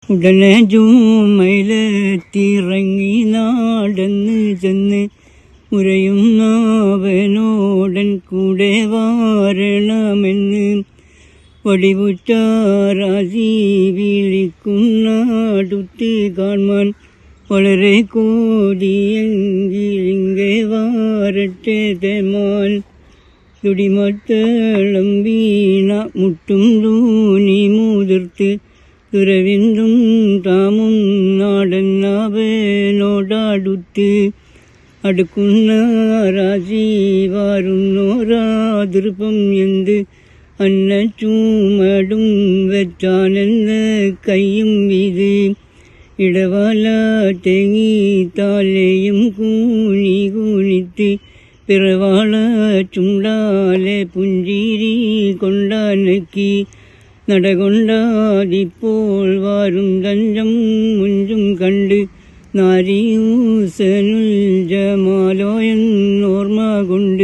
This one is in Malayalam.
ഉടനെ ജൂമയിലെത്തിറങ്ങി നടന്ന് ചെന്ന് ഉരയുന്നവനോടൻ കൂടെ വാരണമെന്ന് വടിവുറ്റ രാജി വിളിക്കുന്നടുത്ത് കാണുവാൻ വളരെ കോടിയെങ്കിലിങ്കെ വാരട്ടെ തേമാൻ തുടിമത്തളം വീണ മുട്ടും തൂനി മുതിർത്ത് തുരവിന്തും താമും നാടന്നവനോടടുത്ത് അടുക്കുന്ന രാജി വാരുന്നോരാതിർപ്പം എന്ത് അന്നച്ചൂമടും വെച്ചാനെന്ന് കയ്യും വീത് ഇടവല തെങ്ങി താലയും കൂനി കൂനിത്ത് പിറവാള ചുണ്ടാലെ പുഞ്ചിരി കൊണ്ടാനക്കി നടകൊണ്ടാതിപ്പോൾ വാരും തഞ്ചം മുഞ്ചും കണ്ട് നാരിയൂസനുൽ ജമാലോ എന്നോർമ്മ കൊണ്ട്